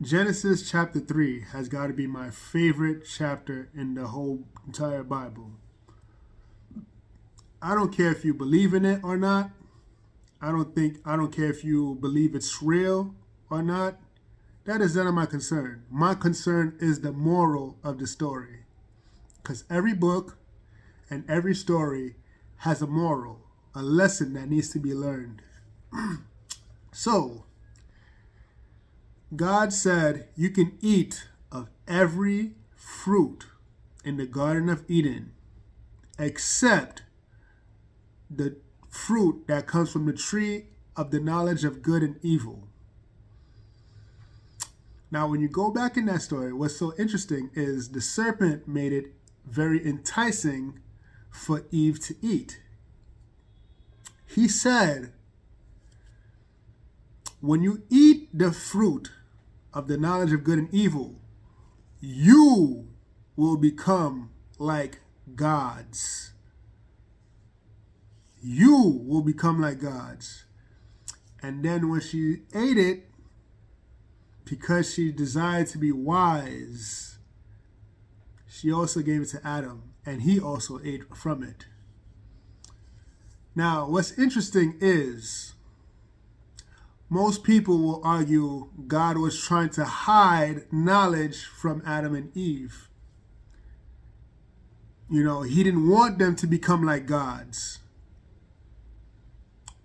Genesis chapter 3 has got to be my favorite chapter in the whole entire Bible. I don't care if you believe in it or not. I don't care if you believe it's real or not. That is none of my concern. My concern is the moral of the story. Because every book and every story has a moral, a lesson that needs to be learned. So, God said you can eat of every fruit in the Garden of Eden except the fruit that comes from the tree of the knowledge of good and evil. Now, when you go back in that story, what's so interesting is the serpent made it very enticing for Eve to eat. He said, when you eat the fruit of the knowledge of good and evil, you will become like gods. You will become like gods. And then when she ate it, because she desired to be wise, she also gave it to Adam, and he also ate from it. Now, what's interesting is most people will argue God was trying to hide knowledge from Adam and Eve. He didn't want them to become like gods.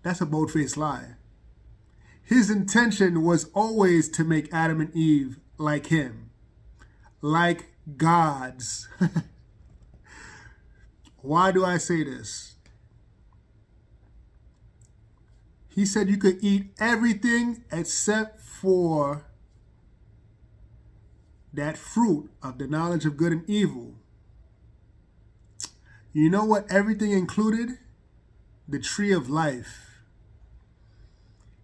That's a bold-faced lie. His intention was always to make Adam and Eve like him, like gods. Why do I say this? He said you could eat everything except for that fruit of the knowledge of good and evil. You know what everything included? The tree of life.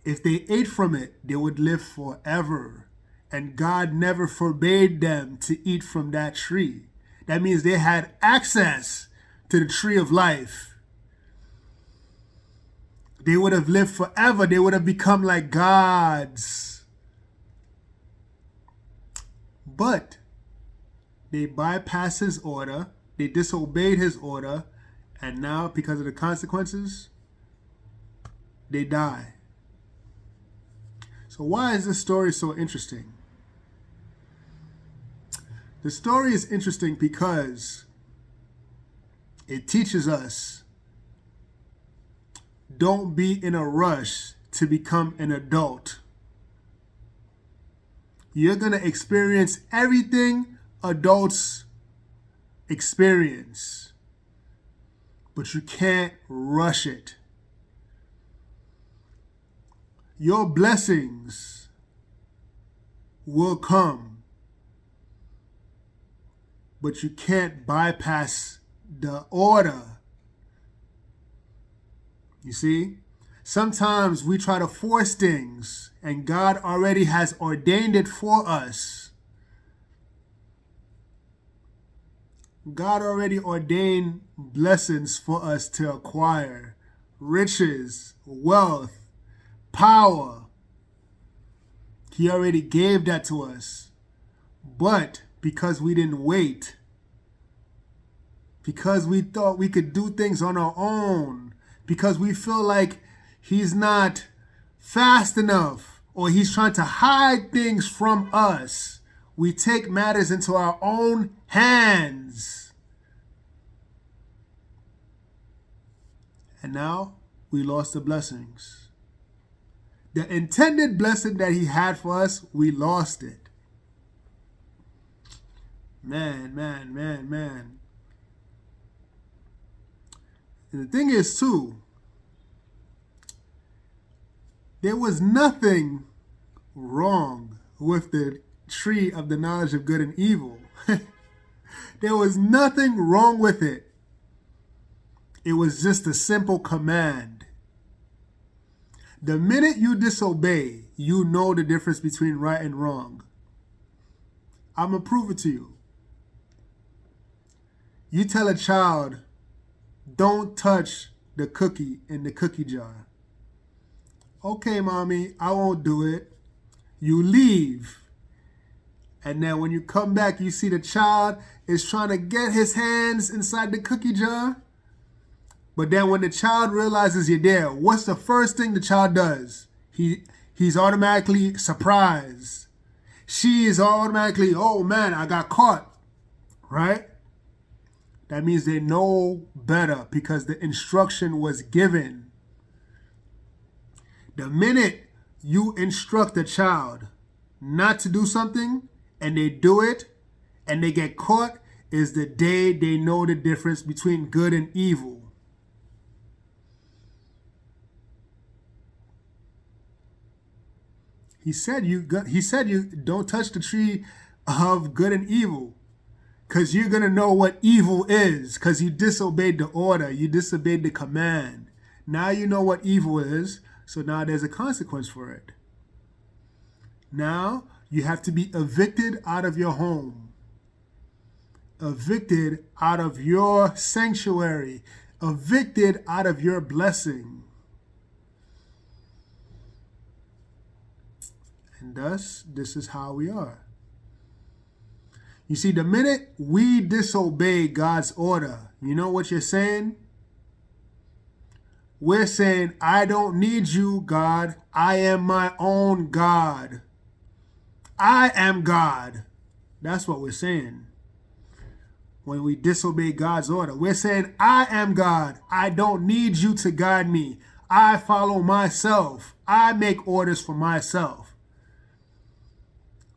If they ate from it, they would live forever. And God never forbade them to eat from that tree. That means they had access to the tree of life. They would have lived forever. They would have become like gods. But they bypassed his order. They disobeyed his order. And now, because of the consequences, they die. So why is this story so interesting? The story is interesting because it teaches us don't be in a rush to become an adult. You're going to experience everything adults experience, but you can't rush it. Your blessings will come, but you can't bypass the order. You see? Sometimes we try to force things, and God already has ordained it for us. God already ordained blessings for us to acquire. Riches, wealth, power. He already gave that to us. But because we didn't wait, because we thought we could do things on our own, because we feel like he's not fast enough or he's trying to hide things from us, we take matters into our own hands. And now we lost the blessings. The intended blessing that he had for us, we lost it. Man. And the thing is, too, there was nothing wrong with the tree of the knowledge of good and evil. There was nothing wrong with it. It was just a simple command. The minute you disobey, you know the difference between right and wrong. I'm going to prove it to you. You tell a child, don't touch the cookie in the cookie jar. Okay, mommy, I won't do it. You leave. And then when you come back, you see the child is trying to get his hands inside the cookie jar. But then when the child realizes you're there, what's the first thing the child does? He's automatically surprised. She is automatically, oh man, I got caught, right? That means they know better because the instruction was given. The minute you instruct a child not to do something and they do it and they get caught is the day they know the difference between good and evil. He said you don't touch the tree of good and evil, because you're going to know what evil is, because you disobeyed the order, you disobeyed the command. Now you know what evil is, so now there's a consequence for it. Now you have to be evicted out of your home, evicted out of your sanctuary, evicted out of your blessing. And thus, this is how we are. You see, the minute we disobey God's order, you know what you're saying? We're saying, I don't need you, God. I am my own God. I am God. That's what we're saying. When we disobey God's order, we're saying, I am God. I don't need you to guide me. I follow myself. I make orders for myself.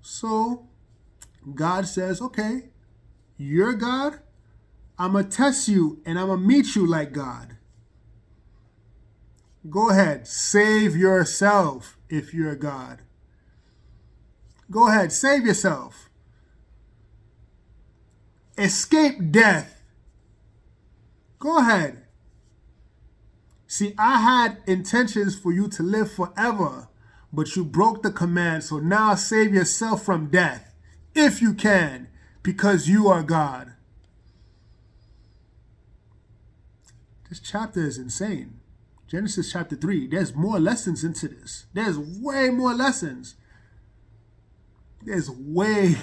So God says, okay, you're God. I'm going to test you and I'm going to meet you like God. Go ahead, save yourself if you're God. Go ahead, save yourself. Escape death. Go ahead. See, I had intentions for you to live forever, but you broke the command, so now save yourself from death, if you can, because you are God. This chapter is insane. Genesis chapter 3, there's more lessons into this. There's way more lessons. There's way...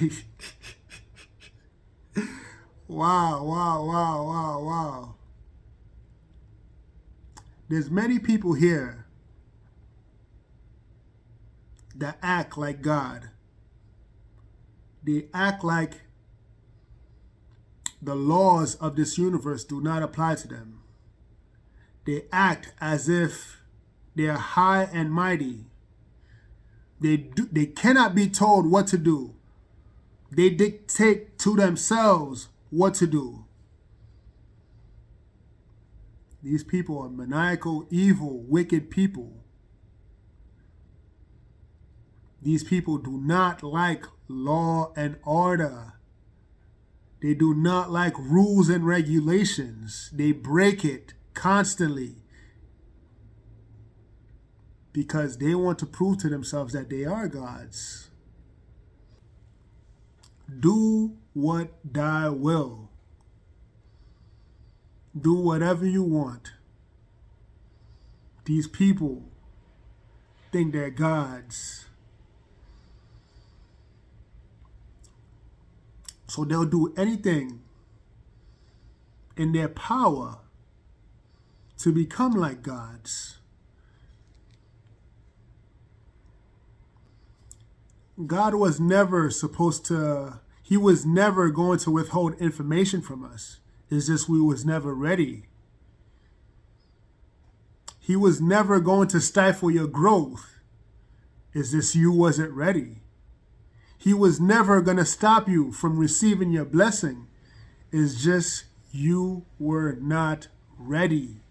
Wow. There's many people here that act like God. They act like the laws of this universe do not apply to them. They act as if they are high and mighty. They cannot be told what to do. They dictate to themselves what to do. These people are maniacal, evil, wicked people. These people do not like law and order. They do not like rules and regulations. They break it constantly because they want to prove to themselves that they are gods. Do what thy will. Do whatever you want. These people think they're gods. So they'll do anything in their power to become like gods. God was never he was never going to withhold information from us. It's just we was never ready. He was never going to stifle your growth. It's just you wasn't ready. He was never going to stop you from receiving your blessing. It's just you were not ready.